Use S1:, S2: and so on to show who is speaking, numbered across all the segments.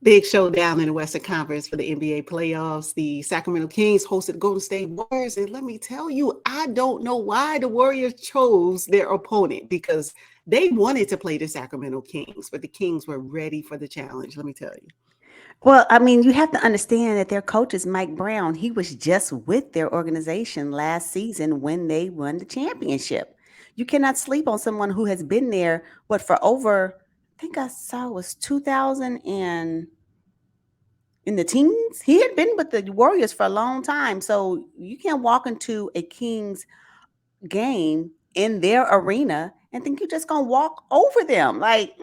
S1: Big showdown in the Western Conference for the NBA playoffs. The Sacramento Kings hosted Golden State Warriors. And let me tell you, I don't know why the Warriors chose their opponent because they wanted to play the Sacramento Kings, but the Kings were ready for the challenge. Let me tell you.
S2: Well, I mean, you have to understand that their coach is Mike Brown. He was just with their organization last season when they won the championship. You cannot sleep on someone who has been there, what, for over, I think I saw it was 2000 and in the teens. He had been with the Warriors for a long time. So you can't walk into a Kings game in their arena and think you're just going to walk over them. Like,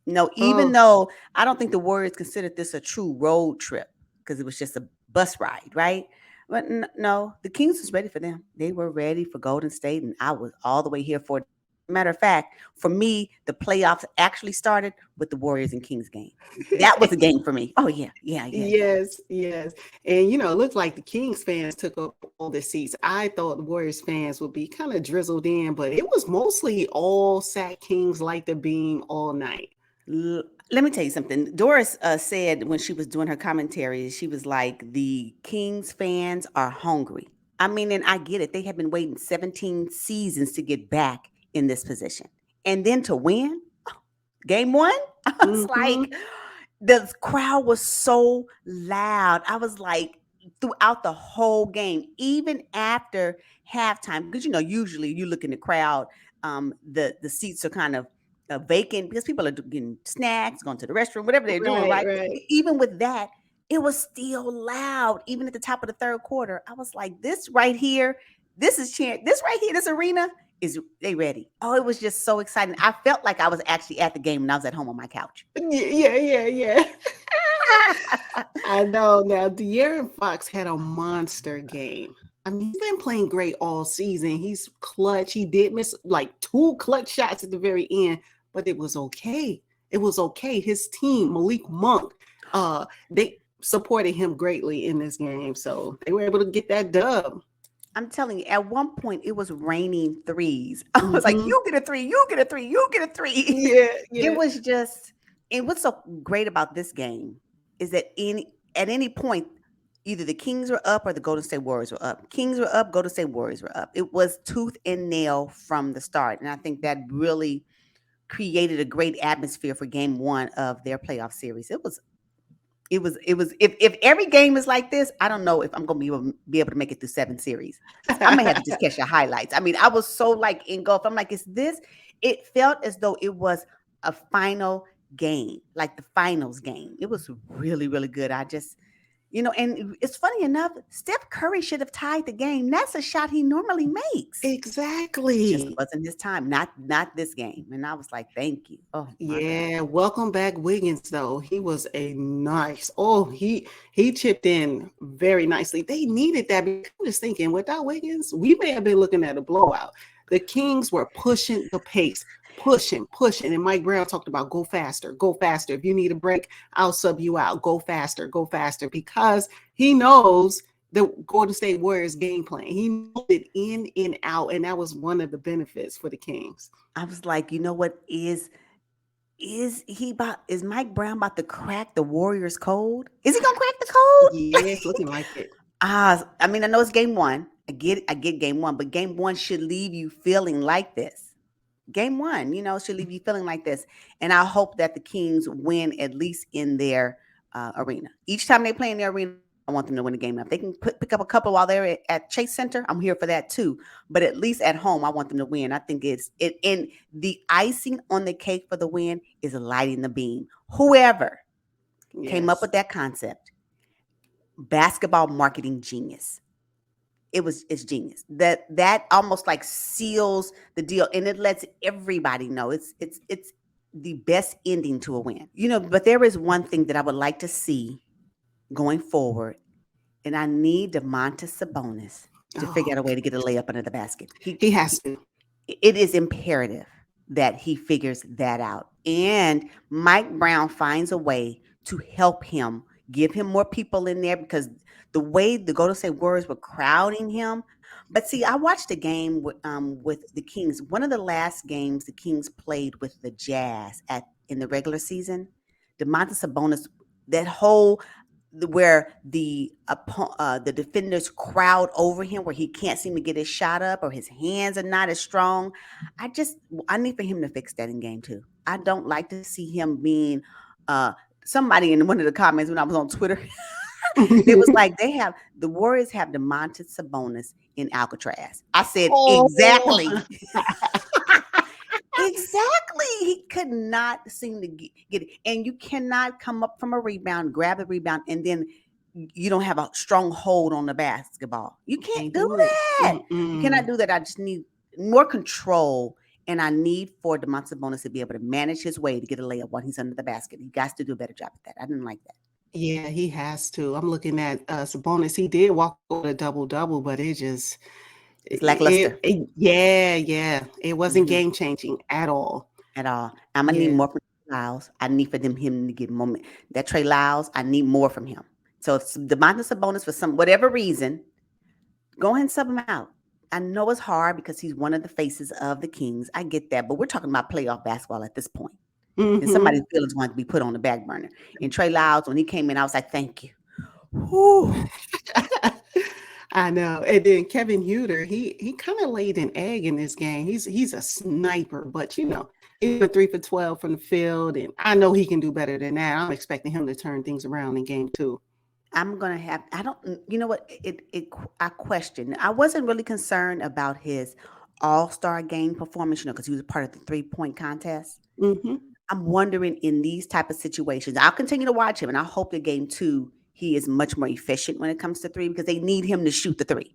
S2: no, even
S1: Oh,
S2: though I don't think the Warriors considered this a true road trip because it was just a bus ride, right? But no, the Kings was ready for them. They were ready for Golden State, and I was all the way here for it. Matter of fact, for me, the playoffs actually started with the Warriors and Kings game. That was a game for me. Oh yeah, yeah, yeah, yeah.
S1: yes, yes. And it looked like the Kings fans took up all the seats. I thought the Warriors fans would be kind of drizzled in, but it was mostly all SAC Kings like the beam all night.
S2: Let me tell you something. Doris said when she was doing her commentary, she was like, the Kings fans are hungry. I mean, and I get it. They have been waiting 17 seasons to get back in this position. And then to win game one, I was like,
S1: Hmm.
S2: the crowd was so loud. I was like, throughout the whole game, even after halftime, because usually you look in the crowd, the seats are kind of vacant because people are getting snacks, going to the restroom, whatever they're doing,
S1: Right,
S2: right?
S1: right.
S2: Even with that, it was still loud. Even at the top of the third quarter, I was like, this right here, this right here, this arena is they ready. Oh, it was just so exciting. I felt like I was actually at the game and I was at home on my couch.
S1: Yeah, yeah, yeah. I know. Now, De'Aaron Fox had a monster game. I mean, he's been playing great all season. He's clutch. He did miss like two clutch shots at the very end, but it was okay. It was okay. His team, Malik Monk, they supported him greatly in this game, so they were able to get that dub.
S2: I'm telling you, at one point it was raining threes. I was like,
S1: Hmm.
S2: you get a three, you get a three, you get a three.
S1: Yeah,
S2: It
S1: yeah.
S2: was just, and what's so great about this game is that at any point, either the Kings were up or the Golden State Warriors were up. Kings were up, Golden State Warriors were up. It was tooth and nail from the start. And I think that really created a great atmosphere for game one of their playoff series. It was if every game is like this, I don't know if I'm gonna be able to make it through 7 series. I may have to just catch the highlights. I mean, I was so like engulfed. I'm like, is this? It felt as though it was a final game, like the finals game. It was really, really good. And it's funny enough, Steph Curry should have tied the game. That's a shot he normally makes. Just
S1: Exactly.
S2: wasn't his time. Not this game. And I was like, thank you. Oh my God.
S1: Yeah, welcome back, Wiggins. Though he was a nice. Oh, he chipped in very nicely. They needed that because I'm just thinking, without Wiggins, we may have been looking at a blowout. The Kings were pushing the pace, pushing, pushing, and Mike Brown talked about go faster, go faster. If you need a break, I'll sub you out. Go faster, because he knows the Golden State Warriors game plan. He knows it in and out, and that was one of the benefits for the Kings.
S2: I was like, you know what is Mike Brown about to crack the Warriors code? Is he gonna crack the code?
S1: Yeah, it's looking like it.
S2: I mean, I know it's game one. I get game one, but game one should leave you feeling like this. Game one, should leave you feeling like this. And I hope that the Kings win at least in their arena. Each time they play in their arena, I want them to win the game. If they can pick up a couple while they're at Chase Center, I'm here for that too. But at least at home, I want them to win. I think and the icing on the cake for the win is lighting the beam. Whoever came up
S1: Yes.
S2: with that concept, basketball marketing genius. It's genius. That almost like seals the deal, and it lets everybody know it's the best ending to a win. But there is one thing that I would like to see going forward, and I need Demontis Sabonis to figure
S1: Oh,
S2: out a way to get a layup under the basket.
S1: he has to.
S2: It is imperative that he figures that out. And Mike Brown finds a way to help him, give him more people in there because the way the Golden State Warriors were crowding him. But see, I watched a game with the Kings. One of the last games the Kings played with the Jazz in the regular season. Domantas Sabonis, that whole where the defenders crowd over him, where he can't seem to get his shot up, or his hands are not as strong. I need for him to fix that in game 2. I don't like to see him being somebody in one of the comments when I was on Twitter. It was like the Warriors have Domantas Sabonis in Alcatraz. I said,
S1: Oh.
S2: exactly. Exactly. He could not seem to get it. And you cannot come up from a rebound, grab the rebound, and then you don't have a strong hold on the basketball. You can't do
S1: do it.
S2: that. You cannot do that. I just need more control. And I need for Domantas Sabonis to be able to manage his way to get a layup while he's under the basket. He got to do a better job at that. I didn't like that.
S1: Yeah, he has to. I'm looking at Sabonis. He did walk over a double-double, but
S2: It's lackluster.
S1: Yeah. It wasn't
S2: Mhm.
S1: game changing at all.
S2: At all. I'm gonna need more from Lyles. I need for him to get moment. That Trey Lyles, I need more from him. So if Domantas Sabonis for whatever reason, go ahead and sub him out. I know it's hard because he's one of the faces of the Kings. I get that, but we're talking about playoff basketball at this point. And somebody's feelings want to be put on the back burner. And Trey Lyles, when he came in, I was like, thank you. Whew.
S1: I know. And then Kevin Huter, he kind of laid an egg in this game. He's a sniper, but he went 3 for 12 from the field, and I know he can do better than that. I'm expecting him to turn things around in game 2.
S2: I'm gonna have. I don't. You know what? I question. I wasn't really concerned about his All-Star game performance, because he was part of the 3-point contest.
S1: Mm-hmm.
S2: I'm wondering in these type of situations. I'll continue to watch him, and I hope that game 2 he is much more efficient when it comes to 3, because they need him to shoot the 3,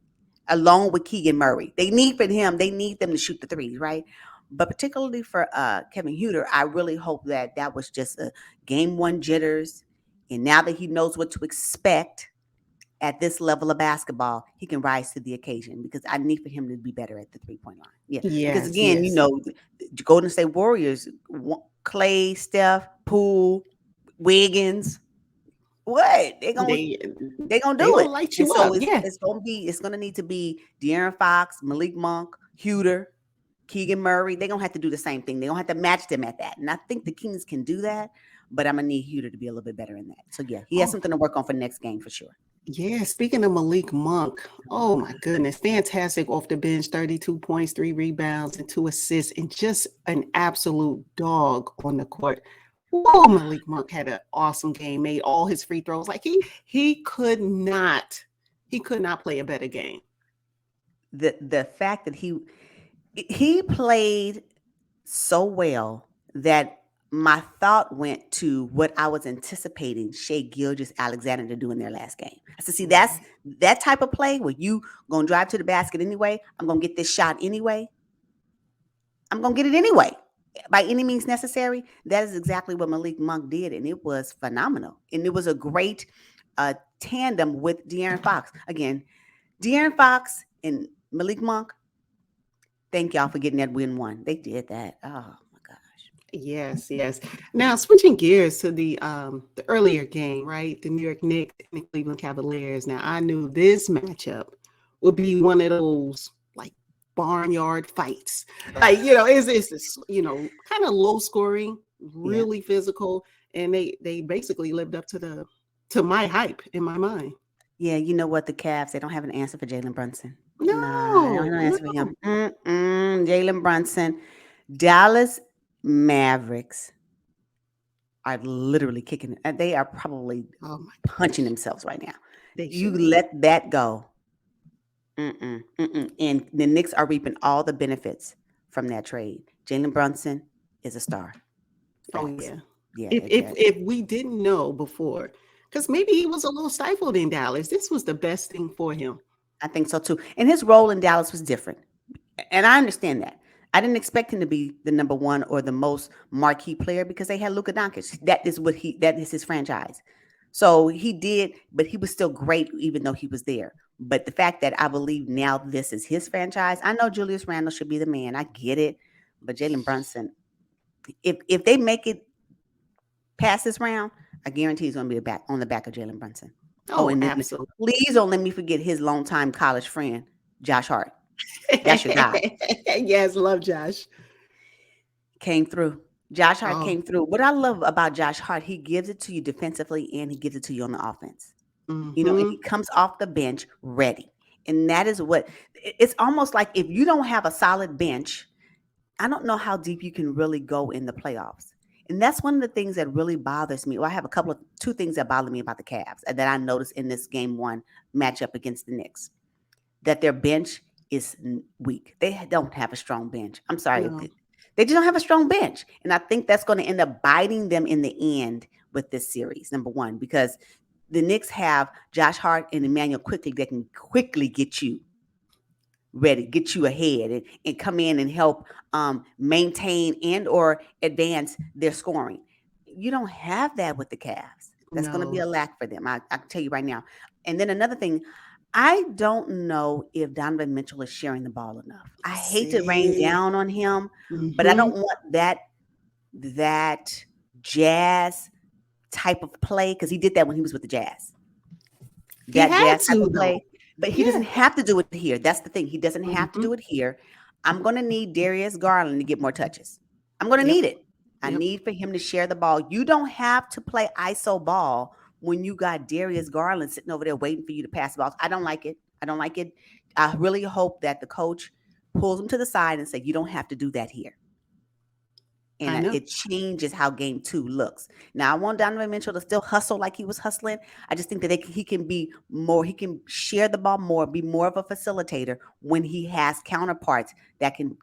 S2: along with Keegan Murray. They need them to shoot the 3s, right? But particularly for Kevin Huter, I really hope that was just a game 1 jitters. And now that he knows what to expect at this level of basketball, he can rise to the occasion, because I need for him to be better at the 3-point line. Yeah. Because again,
S1: Yes.
S2: the Golden State Warriors, Clay, Steph, Poole, Wiggins, what? They're gonna
S1: They
S2: do it.
S1: light
S2: And
S1: you
S2: so
S1: up. Yeah.
S2: it's gonna need to be De'Aaron Fox, Malik Monk, Huter, Keegan Murray. They're gonna have to do the same thing. They're gonna have to match them at that. And I think the Kings can do that, but I'm gonna need Huter to be a little bit better in that. So yeah, he has something to work on for next game for sure.
S1: Yeah, speaking of Malik Monk, oh my goodness, fantastic off the bench, 32 points, 3 rebounds, and 2 assists, and just an absolute dog on the court. Whoa, Malik Monk had an awesome game, made all his free throws. Like he could not play a better game.
S2: The fact that he played so well that my thought went to what I was anticipating Shai Gilgeous-Alexander to do in their last game. I said, see, that's that type of play where you gonna drive to the basket anyway. I'm gonna get this shot anyway. I'm gonna get it anyway, by any means necessary. That is exactly what Malik Monk did, and it was phenomenal. And it was a great tandem with De'Aaron Fox. Again, De'Aaron Fox and Malik Monk, thank y'all for getting that win 1. They did that. Oh my gosh.
S1: Yes. Now switching gears to the earlier game, right? The New York Knicks and the Cleveland Cavaliers. Now I knew this matchup would be one of those like barnyard fights. Like, it's this, kind of low scoring, really physical, and they basically lived up to my hype in my mind.
S2: Yeah, you know what? The Cavs, they don't have an answer for Jalen Brunson.
S1: No,
S2: they don't have an answer for him. Jalen Brunson. Dallas Mavericks are literally kicking it. They are probably punching themselves right now. You let that go. And the Knicks are reaping all the benefits from that trade. Jalen Brunson is a star.
S1: Facts. Oh yeah. If we didn't know before, because maybe he was a little stifled in Dallas, this was the best thing for him.
S2: I think so too. And his role in Dallas was different. And I understand that. I didn't expect him to be the number 1 or the most marquee player, because they had Luka Doncic. That is his franchise. So he did, but he was still great even though he was there. But the fact that I believe now this is his franchise, I know Julius Randle should be the man. I get it. But Jalen Brunson, if they make it past this round, I guarantee he's going to be on the back of Jalen Brunson.
S1: And absolutely.
S2: Please don't let me forget his longtime college friend, Josh Hart. That's your guy.
S1: Yes, love Josh.
S2: Came through. Josh Hart
S1: Oh,
S2: came through. What I love about Josh Hart, he gives it to you defensively and he gives it to you on the offense. And
S1: mm-hmm.
S2: he comes off the bench ready. And that is what it's almost like if you don't have a solid bench, I don't know how deep you can really go in the playoffs. And that's one of the things that really bothers me. Well, I have two things that bother me about the Cavs and that I noticed in this game one matchup against the Knicks, that their bench is weak. They don't have a strong bench. I'm sorry.
S1: No,
S2: They just don't have a strong bench. And I think that's going to end up biting them in the end with this series, number one, because the Knicks have Josh Hart and Emmanuel quickly that can quickly get you ready, get you ahead and come in and help maintain and or advance their scoring. You don't have that with the Cavs. That's going to be
S1: no.
S2: a lack for them. I can tell you right now. And then another thing, I don't know if Donovan Mitchell is sharing the ball enough. I hate to rain
S1: See,
S2: down on him, but I
S1: mm-hmm.
S2: don't want that Jazz type of play because he did that when he was with the Jazz.
S1: He
S2: That
S1: had
S2: Jazz type
S1: to
S2: of
S1: though.
S2: play, but he
S1: Yeah.
S2: doesn't have to do it here. That's the thing. He doesn't have to
S1: Mm-hmm.
S2: do it here. I'm going to need Darius Garland to get more touches. I'm going to
S1: Yep.
S2: need it. I
S1: Yep.
S2: need for him to share the ball. You don't have to play ISO ball when you got Darius Garland sitting over there waiting for you to pass the ball. I don't like it. I don't like it. I really hope that the coach pulls him to the side and say, you don't have to do that here.
S1: I
S2: And
S1: know.
S2: it changes how game two looks. Now, I want Donovan Mitchell to still hustle like he was hustling. I just think that he can be more, he can share the ball more, be more of a facilitator when he has counterparts that can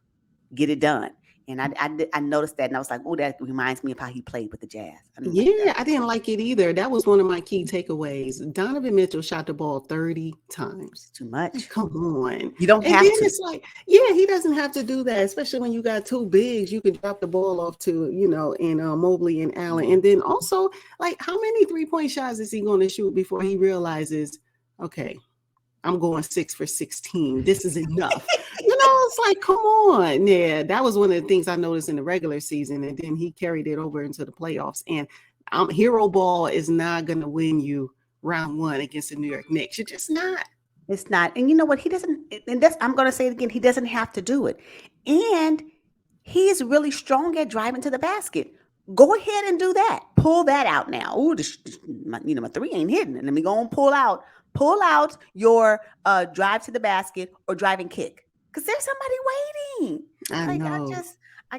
S2: get it done. And I noticed that and I was like, oh, that reminds me of how he played with the Jazz. I didn't like that.
S1: Yeah, I didn't like it either. That was one of my key takeaways. Donovan Mitchell shot the ball 30 times.
S2: It's too
S1: Like,
S2: much.
S1: come on.
S2: You don't
S1: And then
S2: have to.
S1: it's like, yeah, he doesn't have to do that, especially when you got two bigs. You can drop the ball off to, in Mobley and Allen. And then also, like, how many 3-point shots is he going to shoot before he realizes, okay, I'm going 6 for 16. This is enough. It's like, come on. Yeah, that was one of the things I noticed in the regular season. And then he carried it over into the playoffs. And hero ball is not going to win you round one against the New York Knicks. You're just not.
S2: It's not. And you know what? He doesn't, and that's, I'm going to say it again, he doesn't have to do it. And he is really strong at driving to the basket. Go ahead and do that. Pull that out now. Ooh, my three ain't hitting. Let me go and pull out your drive to the basket or drive and kick. Because there's somebody waiting.
S1: I
S2: Like
S1: know.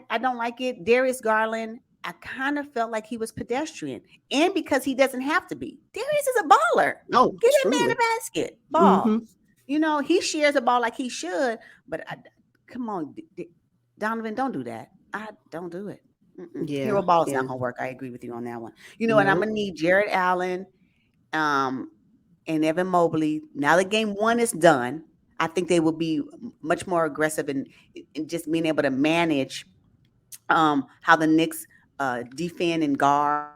S2: I don't like it. Darius Garland, I kind of felt like he was pedestrian. And because he doesn't have to be. Darius is a baller.
S1: Oh,
S2: Get that man
S1: truly.
S2: a basket. Ball.
S1: Mm-hmm.
S2: He shares the ball like he should, but come on, Donovan, don't do that. I don't do it.
S1: Yeah.
S2: Hero ball is
S1: Yeah.
S2: not gonna work. I agree with you on that one. And I'm
S1: Nope.
S2: gonna need Jared Allen, and Evan Mobley. Now that game one is done, I think they will be much more aggressive in just being able to manage how the Knicks defend and guard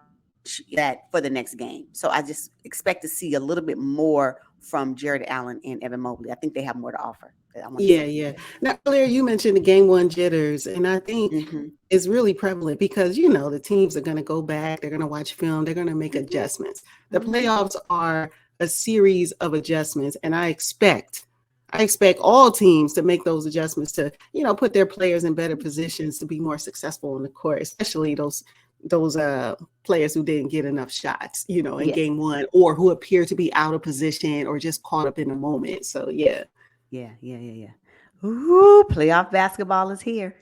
S2: that for the next game. So I just expect to see a little bit more from Jared Allen and Evan Mobley. I think they have more to offer. I want to
S1: Yeah,
S2: see.
S1: yeah. Now, earlier you mentioned the game one jitters, and I think
S2: Mm-hmm.
S1: it's really prevalent because the teams are going to go back, they're going to watch film, they're going to make adjustments. The
S2: Mm-hmm.
S1: playoffs are a series of adjustments, and I expect all teams to make those adjustments to put their players in better positions to be more successful on the court, especially those players who didn't get enough shots, in
S2: Yes.
S1: game one, or who appear to be out of position or just caught up in the moment. So yeah.
S2: Yeah. Ooh, playoff basketball is here.